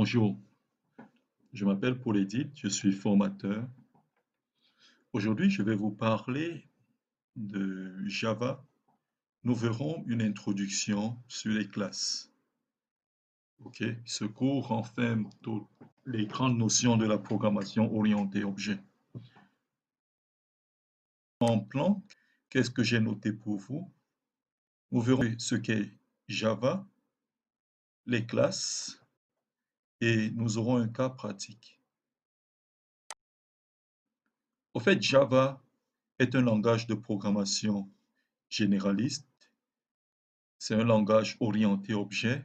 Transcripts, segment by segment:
Bonjour, je m'appelle Paul Edith, je suis formateur. Aujourd'hui, je vais vous parler de Java. Nous verrons une introduction sur les classes. Ok, ce cours renferme toutes les grandes notions de la programmation orientée objet. En plan, qu'est-ce que j'ai noté pour vous? Nous verrons ce qu'est Java, les classes, et nous aurons un cas pratique. Au fait, Java est un langage de programmation généraliste. C'est un langage orienté objet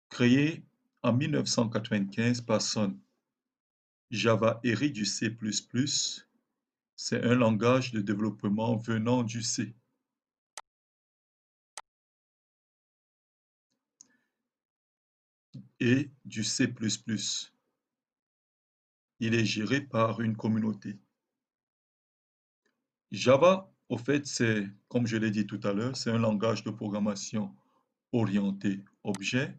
créé en 1995 par Sun. Java hérite du C++. C'est un langage de développement venant du C. Et du C++. Il est géré par une communauté. Java, au fait, c'est, comme je l'ai dit tout à l'heure, c'est un langage de programmation orienté objet.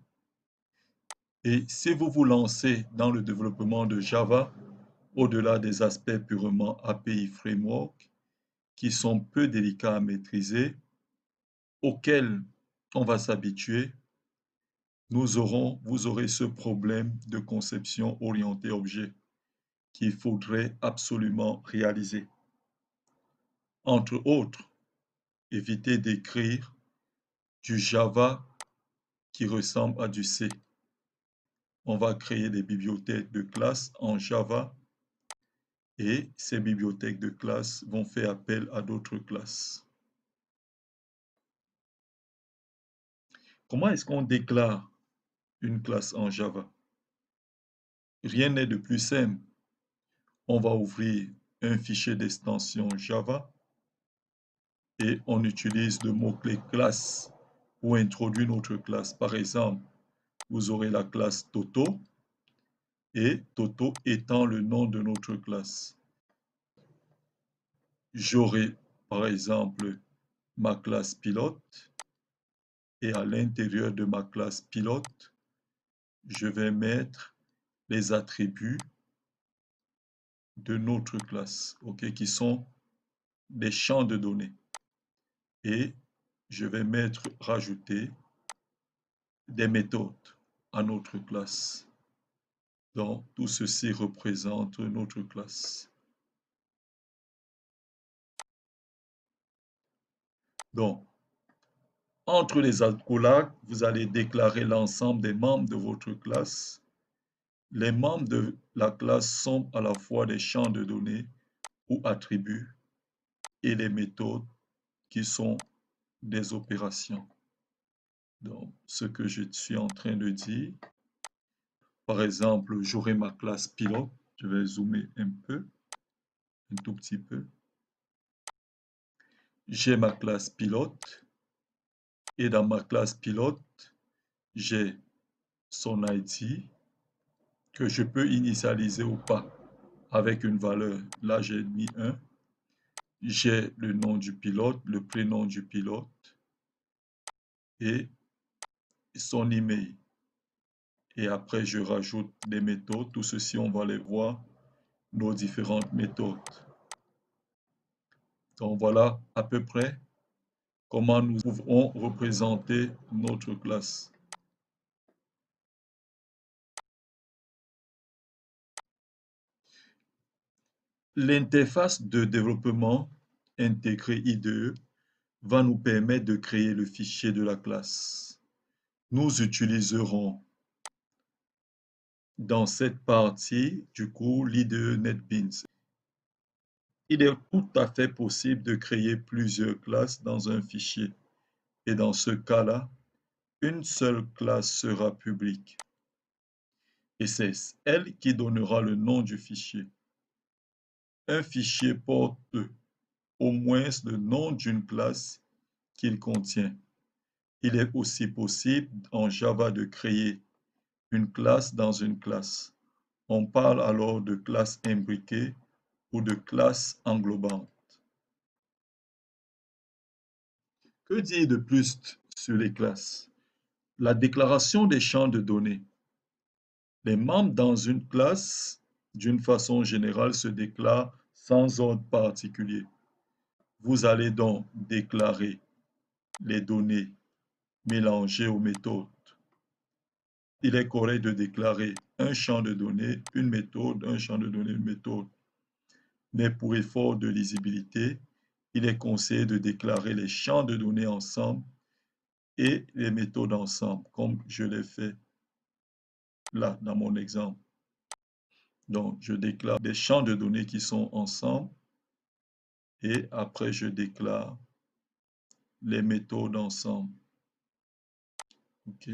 Et si vous vous lancez dans le développement de Java, au-delà des aspects purement API Framework, qui sont peu délicats à maîtriser, auxquels on va s'habituer, vous aurez ce problème de conception orientée objet qu'il faudrait absolument réaliser. Entre autres, éviter d'écrire du Java qui ressemble à du C. On va créer des bibliothèques de classe en Java et ces bibliothèques de classe vont faire appel à d'autres classes. Comment est-ce qu'on déclare une classe en Java? Rien n'est de plus simple. On va ouvrir un fichier d'extension Java et on utilise le mot-clé classe pour introduire notre classe. Par exemple, vous aurez la classe Toto et Toto étant le nom de notre classe. J'aurai par exemple ma classe pilote et à l'intérieur de ma classe pilote, je vais mettre les attributs de notre classe, qui sont des champs de données. Et je vais rajouter des méthodes à notre classe. Donc, tout ceci représente notre classe. Donc, entre les accolades, vous allez déclarer l'ensemble des membres de votre classe. Les membres de la classe sont à la fois des champs de données ou attributs et les méthodes qui sont des opérations. Donc, ce que je suis en train de dire, par exemple, j'aurai ma classe pilote. Je vais zoomer un peu, un tout petit peu. J'ai ma classe pilote et dans ma classe pilote, j'ai son ID que je peux initialiser ou pas avec une valeur. Là, j'ai mis 1. J'ai le nom du pilote, le prénom du pilote et son email. Et après, je rajoute des méthodes. Tout ceci, on va les voir, nos différentes méthodes. Donc voilà à peu près comment nous pouvons représenter notre classe. L'interface de développement intégré IDE va nous permettre de créer le fichier de la classe. Nous utiliserons dans cette partie du cours l'IDE NetBeans. Il est tout à fait possible de créer plusieurs classes dans un fichier et dans ce cas-là, une seule classe sera publique et c'est elle qui donnera le nom du fichier. Un fichier porte au moins le nom d'une classe qu'il contient. Il est aussi possible en Java de créer une classe dans une classe. On parle alors de classe imbriquée ou de classe englobante. Que dire de plus sur les classes? La déclaration des champs de données. Les membres dans une classe, d'une façon générale, se déclarent sans ordre particulier. Vous allez donc déclarer les données mélangées aux méthodes. Il est correct de déclarer un champ de données, une méthode, un champ de données, une méthode. Mais pour effort de lisibilité, il est conseillé de déclarer les champs de données ensemble et les méthodes ensemble, comme je l'ai fait là dans mon exemple. Donc, je déclare des champs de données qui sont ensemble et après, je déclare les méthodes ensemble. OK?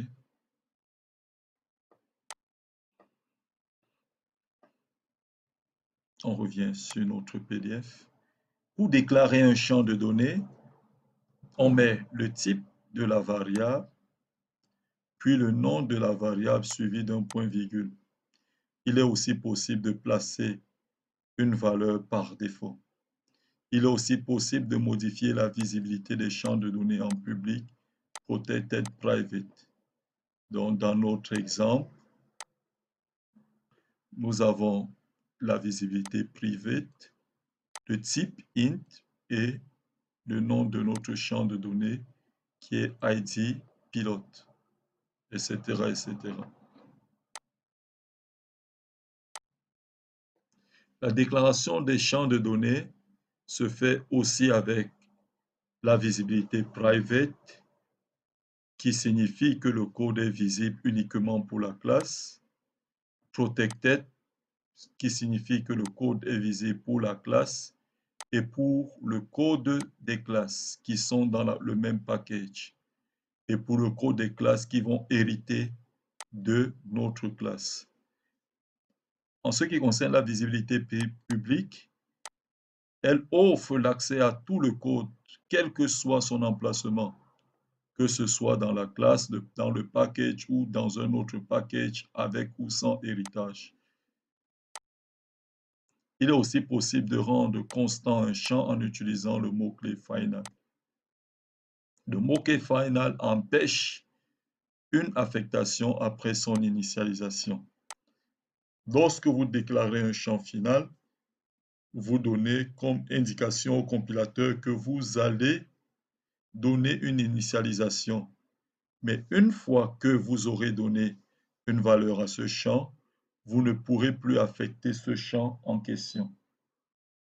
On revient sur notre PDF. Pour déclarer un champ de données, on met le type de la variable, puis le nom de la variable suivi d'un point-virgule. Il est aussi possible de placer une valeur par défaut. Il est aussi possible de modifier la visibilité des champs de données en public, protected private. Donc, dans notre exemple, nous avons la visibilité private, le type int et le nom de notre champ de données qui est ID pilote, etc., etc. La déclaration des champs de données se fait aussi avec la visibilité private, qui signifie que le code est visible uniquement pour la classe, protected, qui signifie que le code est visible pour la classe et pour le code des classes qui sont dans le même package et pour le code des classes qui vont hériter de notre classe. En ce qui concerne la visibilité publique, elle offre l'accès à tout le code, quel que soit son emplacement, que ce soit dans la classe, dans le package ou dans un autre package avec ou sans héritage. Il est aussi possible de rendre constant un champ en utilisant le mot-clé final. Le mot-clé final empêche une affectation après son initialisation. Lorsque vous déclarez un champ final, vous donnez comme indication au compilateur que vous allez donner une initialisation. Mais une fois que vous aurez donné une valeur à ce champ, vous ne pourrez plus affecter ce champ en question.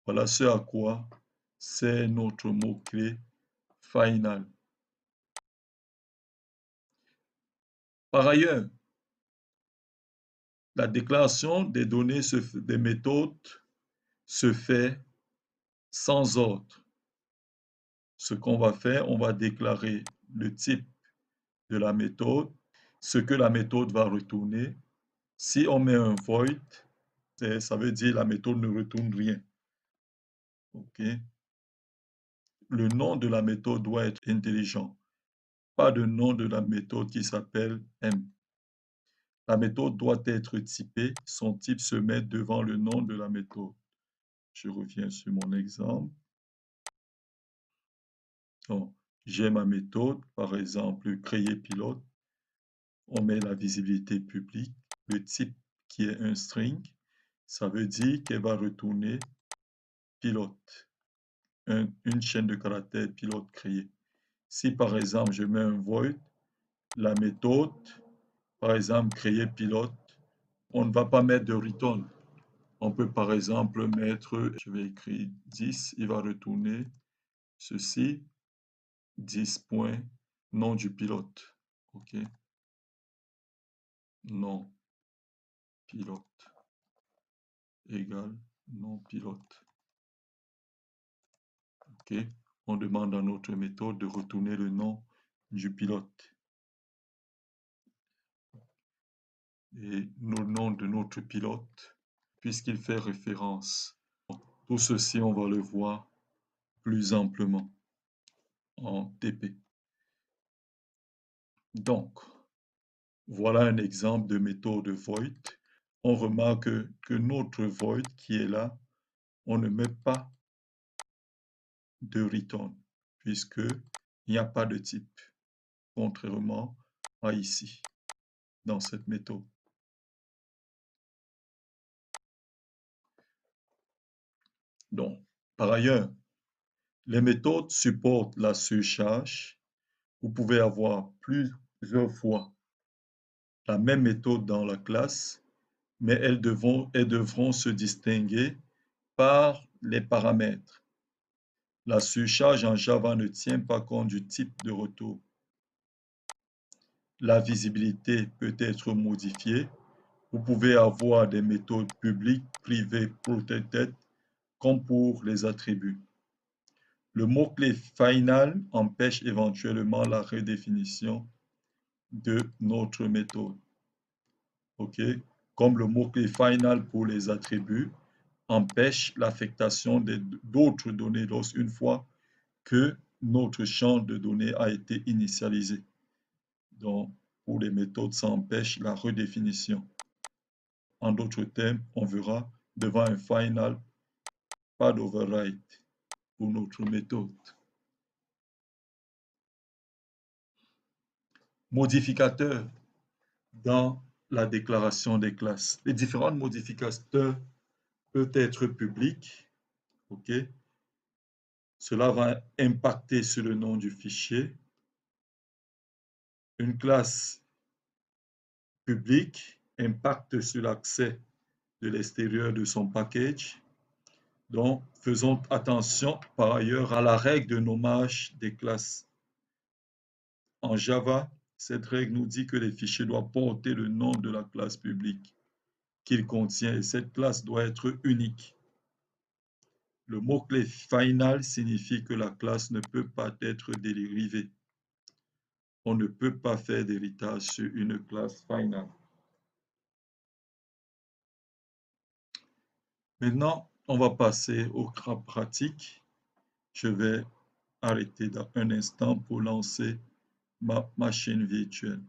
Voilà ce à quoi c'est notre mot-clé final. Par ailleurs, la déclaration des données des méthodes se fait sans ordre. Ce qu'on va faire, on va déclarer le type de la méthode, ce que la méthode va retourner. Si on met un void, ça veut dire la méthode ne retourne rien. OK? Le nom de la méthode doit être intelligent. Pas de nom de la méthode qui s'appelle M. La méthode doit être typée. Son type se met devant le nom de la méthode. Je reviens sur mon exemple. Donc, j'ai ma méthode, par exemple, créer pilote. On met la visibilité publique, le type qui est un string. Ça veut dire qu'elle va retourner pilote, une chaîne de caractères pilote créée. Si par exemple je mets un void, la méthode, par exemple créer pilote, on ne va pas mettre de return. On peut par exemple mettre, je vais écrire 10, il va retourner ceci, 10 points, nom du pilote. OK? Nom pilote égale nom pilote. OK? On demande à notre méthode de retourner le nom du pilote. Et le nom de notre pilote, puisqu'il fait référence. Tout ceci, on va le voir plus amplement en TP. Donc, voilà un exemple de méthode void. On remarque que notre void qui est là, on ne met pas de return, puisqu'il n'y a pas de type, contrairement à ici, dans cette méthode. Donc, par ailleurs, les méthodes supportent la surcharge. Vous pouvez avoir plusieurs fois la même méthode dans la classe, mais elles devront se distinguer par les paramètres. La surcharge en Java ne tient pas compte du type de retour. La visibilité peut être modifiée. Vous pouvez avoir des méthodes publiques, privées, protected, comme pour les attributs. Le mot-clé final empêche éventuellement la redéfinition de notre méthode. OK? Comme le mot-clé final pour les attributs empêche l'affectation d'autres données une fois que notre champ de données a été initialisé. Donc, pour les méthodes, ça empêche la redéfinition. En d'autres termes, on verra devant un final, pas d'override pour notre méthode. Modificateurs dans la déclaration des classes. Les différents modificateurs peuvent être publics. OK? Cela va impacter sur le nom du fichier. Une classe publique impacte sur l'accès de l'extérieur de son package. Donc, faisons attention par ailleurs à la règle de nommage des classes. En Java, cette règle nous dit que les fichiers doivent porter le nom de la classe publique qu'il contient et cette classe doit être unique. Le mot-clé final signifie que la classe ne peut pas être dérivée. On ne peut pas faire d'héritage sur une classe final. Maintenant, on va passer au cas pratique. Je vais arrêter dans un instant pour lancer ma machine virtuelle.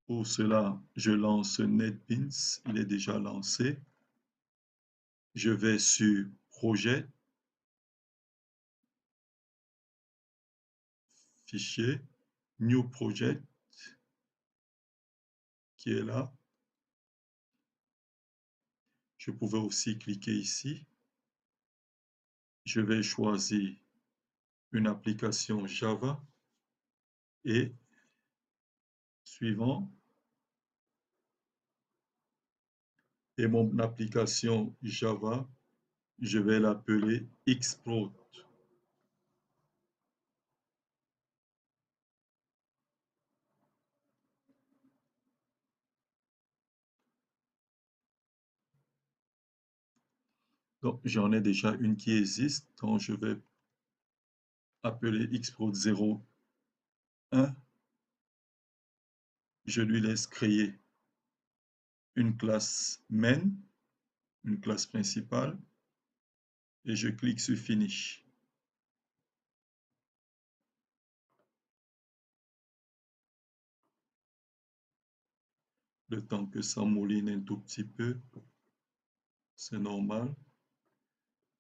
Pour cela, je lance NetBeans. Il est déjà lancé. Je vais sur Projet, Fichier, New Project, qui est là. Je pouvais aussi cliquer ici. Je vais choisir une application Java et suivant. Et mon application Java, je vais l'appeler Xplode. Donc, j'en ai déjà une qui existe, donc je vais appeler Xplode 01. Je lui laisse créer une classe main, une classe principale, et je clique sur Finish. Le temps que ça mouline un tout petit peu, c'est normal.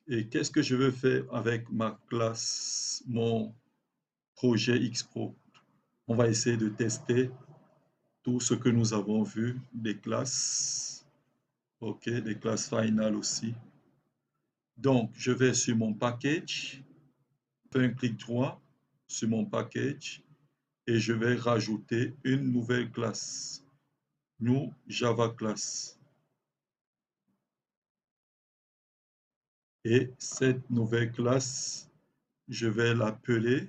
Et qu'est-ce que je veux faire avec ma classe, mon projet Xpro? On va essayer de tester tout ce que nous avons vu, des classes, ok, des classes finales aussi. Donc, je vais sur mon package, fais un clic droit sur mon package et je vais rajouter une nouvelle classe, New Java Class. Et cette nouvelle classe, je vais l'appeler,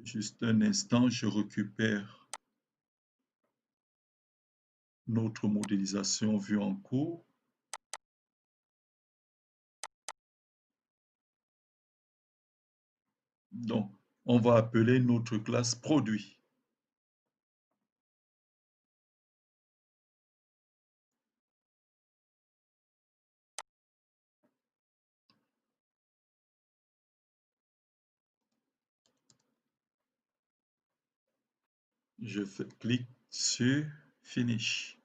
juste un instant, je récupère notre modélisation vue en cours. Donc, on va appeler notre classe produit. Je clique sur Finish.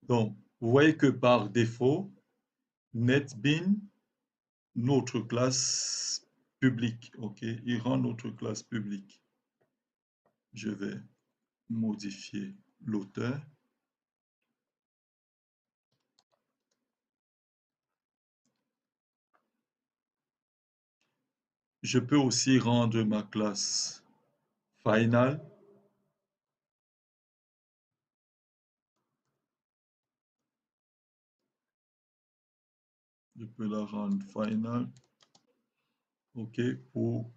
Donc, vous voyez que par défaut, NetBeans, notre classe publique, ok, il rend notre classe publique. Je vais modifier l'auteur. Je peux aussi rendre ma classe final. Je peux la rendre final, OK, pour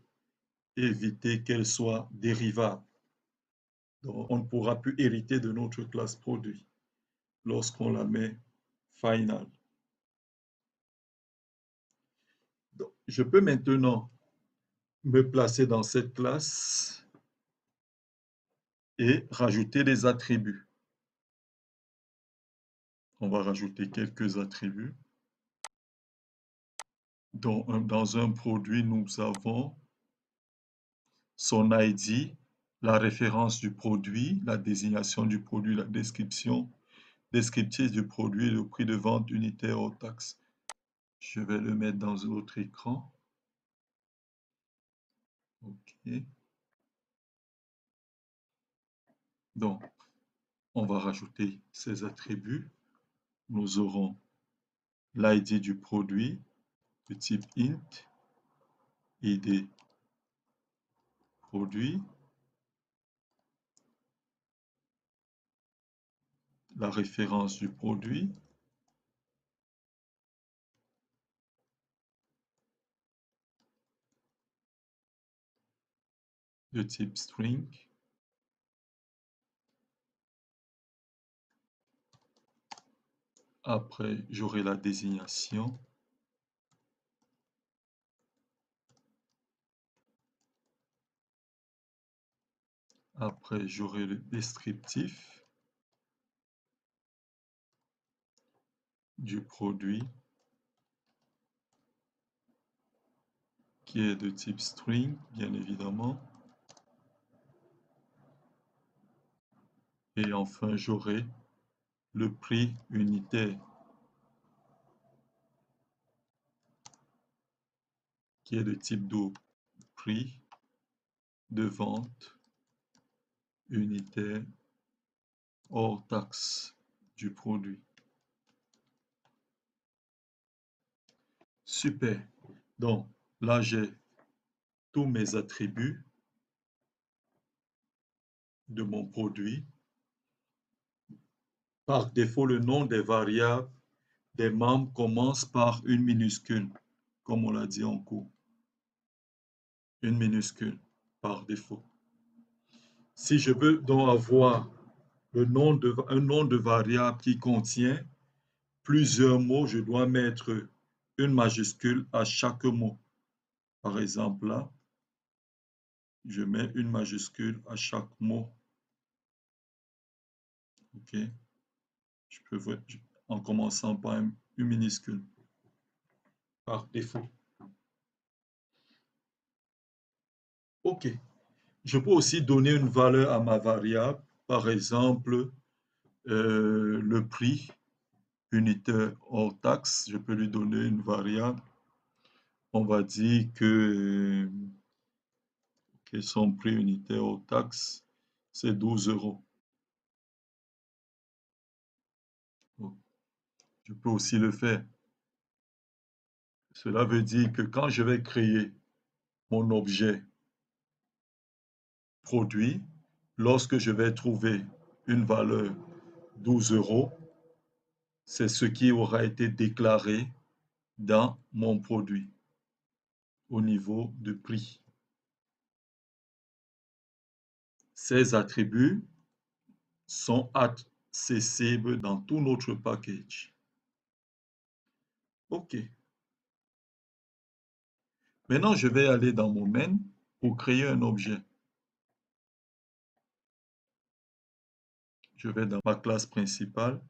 éviter qu'elle soit dérivable. Donc, on ne pourra plus hériter de notre classe produit lorsqu'on la met final. Donc, je peux maintenant me placer dans cette classe et rajouter des attributs. On va rajouter quelques attributs. Dans un produit, nous avons son ID, la référence du produit, la désignation du produit, la description, descriptif du produit, le prix de vente unitaire hors taxe. Je vais le mettre dans un autre écran. OK. Donc, on va rajouter ces attributs. Nous aurons l'ID du produit de type int, ID produit, la référence du produit, de type string, après j'aurai la désignation, après j'aurai le descriptif du produit qui est de type string, bien évidemment. Et enfin, j'aurai le prix unitaire qui est de type do, prix de vente unitaire hors taxe du produit. Super. Donc, là, j'ai tous mes attributs de mon produit. Par défaut, le nom des variables des membres commence par une minuscule, comme on l'a dit en cours. Une minuscule par défaut. Si je veux donc avoir un nom de variable qui contient plusieurs mots, je dois mettre une majuscule à chaque mot. Par exemple, là, je mets une majuscule à chaque mot. OK? Je peux voir, en commençant par une minuscule, par défaut. OK. Je peux aussi donner une valeur à ma variable. Par exemple, le prix unitaire hors taxe. Je peux lui donner une variable. On va dire que son prix unitaire hors taxe, c'est 12 €. Je peux aussi le faire. Cela veut dire que quand je vais créer mon objet produit, lorsque je vais trouver une valeur 12 €, c'est ce qui aura été déclaré dans mon produit au niveau de prix. Ces attributs sont accessibles dans tout notre package. OK. Maintenant, je vais aller dans mon main pour créer un objet. Je vais dans ma classe principale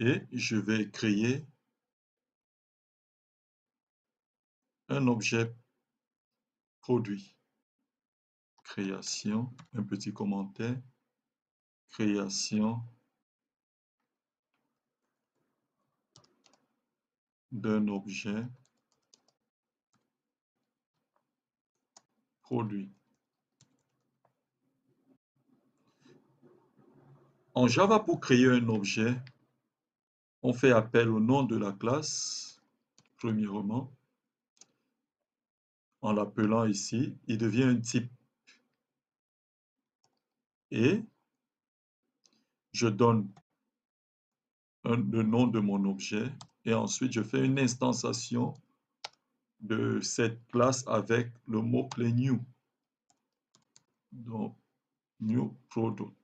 et je vais créer un objet produit. Création, un petit commentaire, création d'un objet produit. En Java, pour créer un objet, on fait appel au nom de la classe, premièrement, en l'appelant ici. Il devient un type et je donne le nom de mon objet et ensuite je fais une instanciation de cette classe avec le mot-clé new. Donc, new product.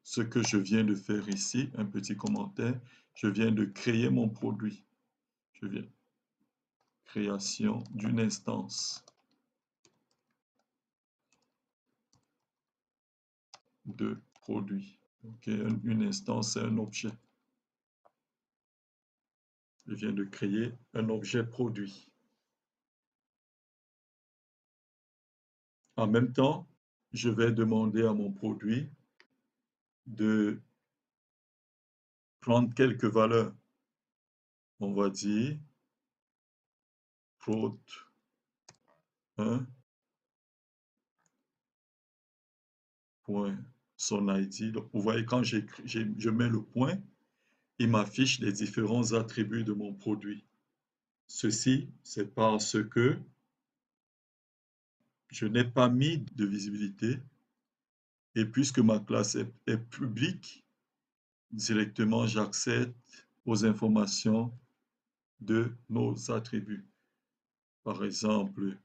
Ce que je viens de faire ici, un petit commentaire, je viens de créer mon produit. Je viens création d'une instance de produit. Ok, une instance, c'est un objet. Je viens de créer un objet produit. En même temps, je vais demander à mon produit de prendre quelques valeurs. On va dire prod 1 point son ID. Donc, vous voyez, quand je mets le point, il m'affiche les différents attributs de mon produit. Ceci, c'est parce que je n'ai pas mis de visibilité et puisque ma classe est publique, directement j'accède aux informations de nos attributs. Par exemple,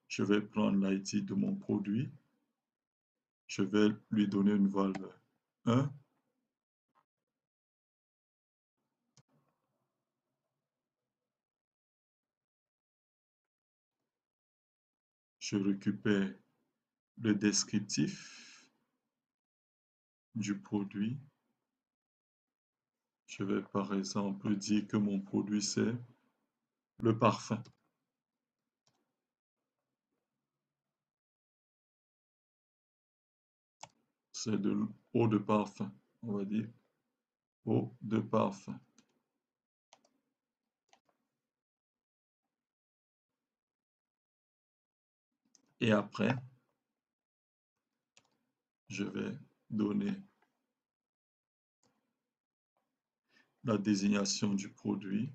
je vais prendre l'ID de mon produit, je vais lui donner une valeur 1. Je récupère le descriptif du produit. Je vais par exemple dire que mon produit c'est le parfum. C'est de l'eau de parfum, on va dire eau de parfum. Et après, je vais donner la désignation du produit.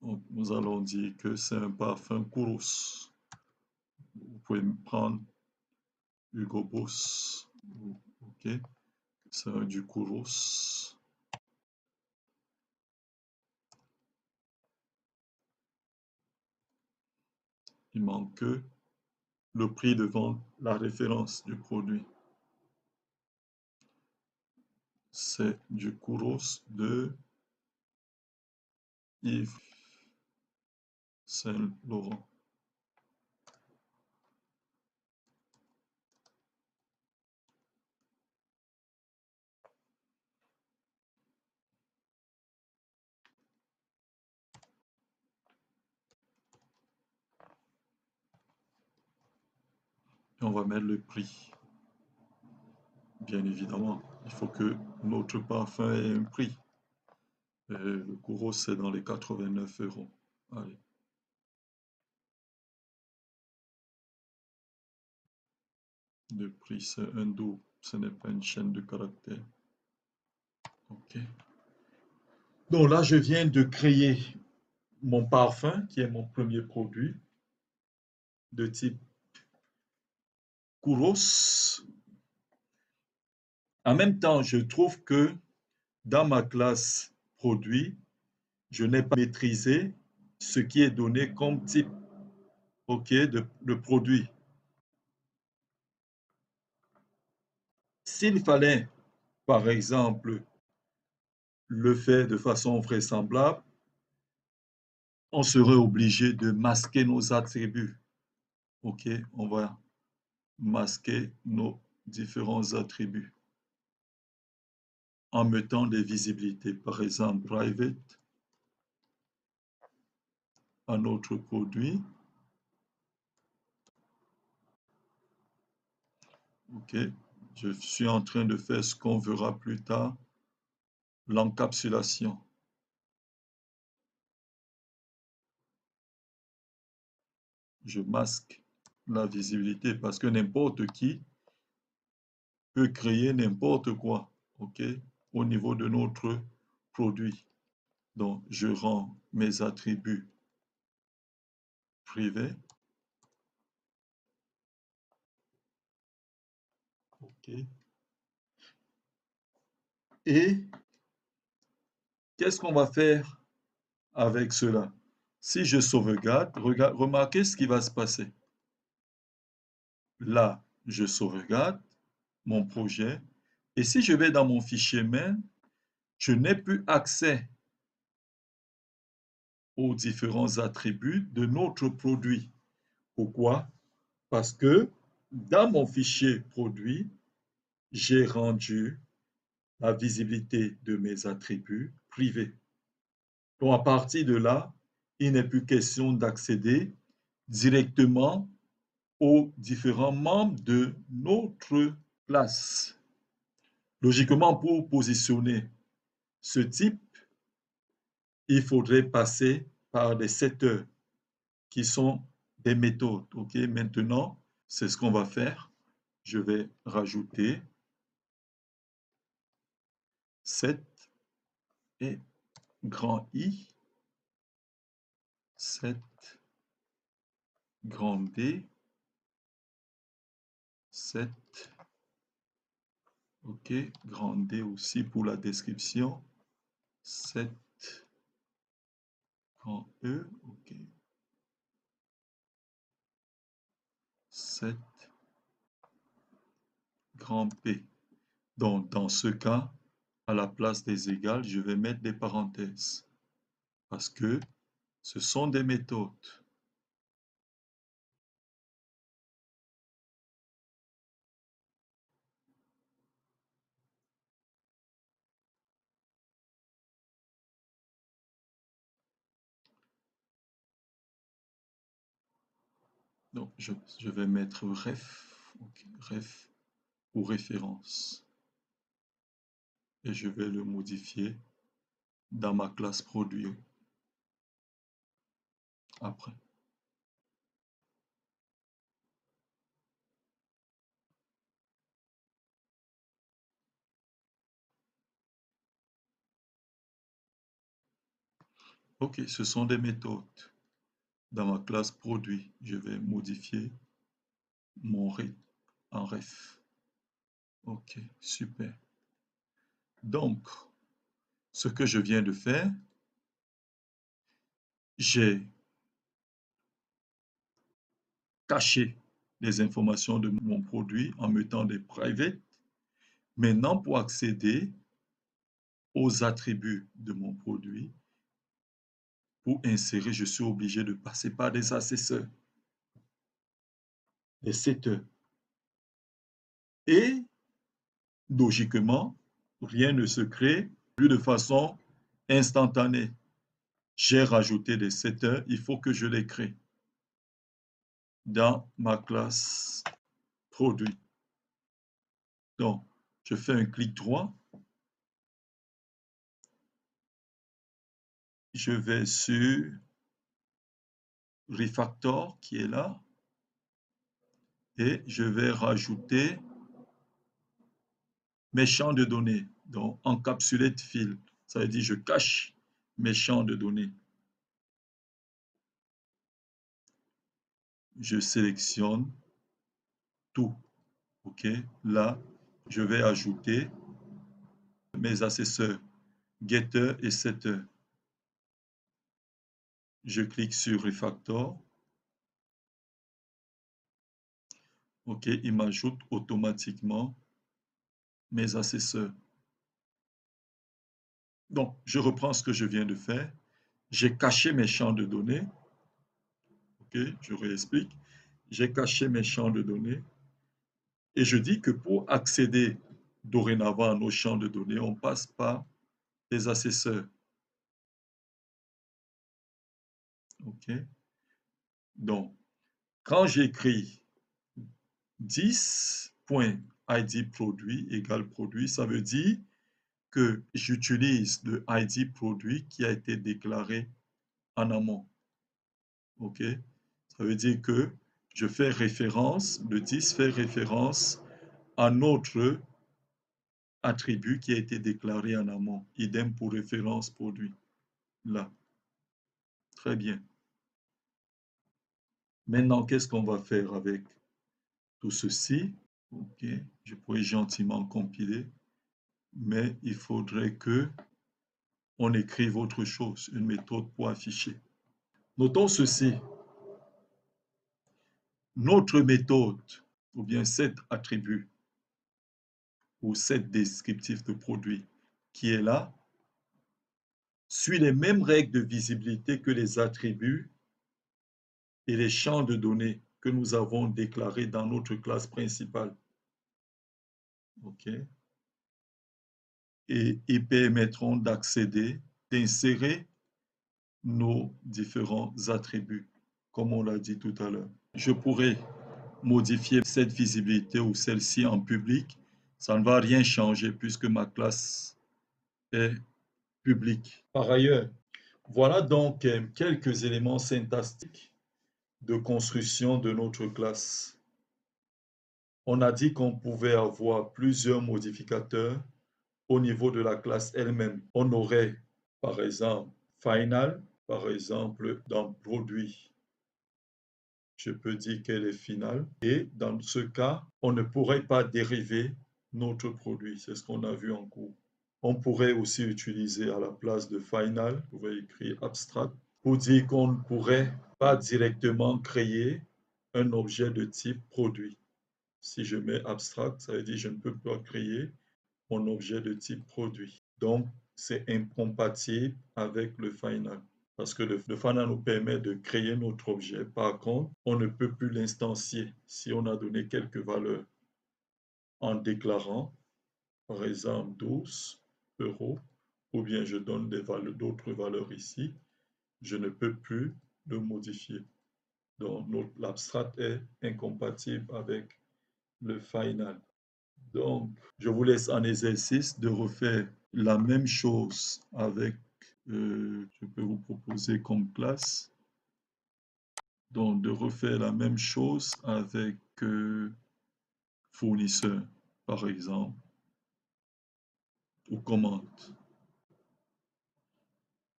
Donc, nous allons dire que c'est un parfum Kouros. Vous pouvez prendre Hugo Boss. OK, c'est du Kouros. Il manque que le prix devant la référence du produit. C'est du Kouros de Yves Saint Laurent. Et on va mettre le prix. Bien évidemment, il faut que notre parfum ait un prix. Et le Kouros, c'est dans les 89 euros. Allez. Le prix, c'est un dos, ce n'est pas une chaîne de caractères. OK. Donc là, je viens de créer mon parfum, qui est mon premier produit, de type Kouros. En même temps, je trouve que dans ma classe produit, je n'ai pas maîtrisé ce qui est donné comme type, OK, de produit. S'il fallait, par exemple, le faire de façon vraisemblable, on serait obligé de masquer nos attributs. OK, on va masquer nos différents attributs en mettant des visibilités. Par exemple, private à notre produit. OK, je suis en train de faire ce qu'on verra plus tard, l'encapsulation. Je masque la visibilité parce que n'importe qui peut créer n'importe quoi, OK, au niveau de notre produit. Donc, je rends mes attributs privés. OK. Et qu'est-ce qu'on va faire avec cela? Si je sauvegarde, remarquez ce qui va se passer. Là, je sauvegarde mon projet. Et si je vais dans mon fichier main, je n'ai plus accès aux différents attributs de notre produit. Pourquoi? Parce que dans mon fichier produit, j'ai rendu la visibilité de mes attributs privés. Donc, à partir de là, il n'est plus question d'accéder directement aux différents membres de notre classe. Logiquement, pour positionner ce type, il faudrait passer par des setters qui sont des méthodes. OK, maintenant, c'est ce qu'on va faire. Je vais rajouter set et grand I, set grand D, set, OK, grand D aussi pour la description, set grand E, OK, set grand P. Donc, dans ce cas, à la place des égales, je vais mettre des parenthèses parce que ce sont des méthodes. Donc, je vais mettre ref, okay, ref pour référence. Et je vais le modifier dans ma classe produit après. OK, ce sont des méthodes. Dans ma classe produit, je vais modifier mon ref en ref. OK, super. Donc, ce que je viens de faire, j'ai caché les informations de mon produit en mettant des private. Maintenant, pour accéder aux attributs de mon produit, pour insérer, je suis obligé de passer par des assesseurs, des setters. Et logiquement, rien ne se crée plus de façon instantanée. J'ai rajouté des setters, il faut que je les crée dans ma classe produit. Donc, je fais un clic droit, je vais sur Refactor qui est là et je vais rajouter mes champs de données. Donc, encapsulate field, ça veut dire je cache mes champs de données. Je sélectionne tout. OK, là, je vais ajouter mes assesseurs getter et setter. Je clique sur Refactor. OK, il m'ajoute automatiquement mes assesseurs. Donc, je reprends ce que je viens de faire. J'ai caché mes champs de données. OK, je réexplique. J'ai caché mes champs de données. Et je dis que pour accéder dorénavant à nos champs de données, on passe par les assesseurs. OK. Donc, quand j'écris 10.id produit égale produit, ça veut dire que j'utilise le ID produit qui a été déclaré en amont. OK? Ça veut dire que je fais référence, le 10 fait référence un autre attribut qui a été déclaré en amont. Idem pour référence produit. Là. Très bien. Maintenant, qu'est-ce qu'on va faire avec tout ceci? OK, je pourrais gentiment compiler, mais il faudrait que on écrive autre chose, une méthode pour afficher. Notons ceci. Notre méthode, ou bien cet attribut, ou cet descriptif de produit qui est là, suit les mêmes règles de visibilité que les attributs et les champs de données que nous avons déclarés dans notre classe principale. OK? Et ils permettront d'accéder, d'insérer nos différents attributs, comme on l'a dit tout à l'heure. Je pourrais modifier cette visibilité ou celle-ci en public. Ça ne va rien changer puisque ma classe est publique. Par ailleurs, voilà donc quelques éléments syntaxiques de construction de notre classe. On a dit qu'on pouvait avoir plusieurs modificateurs au niveau de la classe elle-même. On aurait, par exemple, final, par exemple, dans produit, je peux dire qu'elle est finale. Et dans ce cas, on ne pourrait pas dériver notre produit. C'est ce qu'on a vu en cours. On pourrait aussi utiliser à la place de final, on pourrait écrire abstract, pour dire qu'on ne pourrait pas directement créer un objet de type produit. Si je mets abstract, ça veut dire que je ne peux pas créer mon objet de type produit. Donc, c'est incompatible avec le final. Parce que le final nous permet de créer notre objet. Par contre, on ne peut plus l'instancier si on a donné quelques valeurs en déclarant, par exemple, 12 euros, ou bien je donne d'autres valeurs ici, je ne peux plus le modifier. Donc, l'abstract est incompatible avec le final. Donc, je vous laisse en exercice de refaire la même chose avec, je peux vous proposer comme classe, donc de refaire la même chose avec fournisseur, par exemple, ou commande.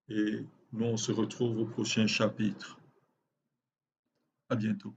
Et nous, on se retrouve au prochain chapitre. À bientôt.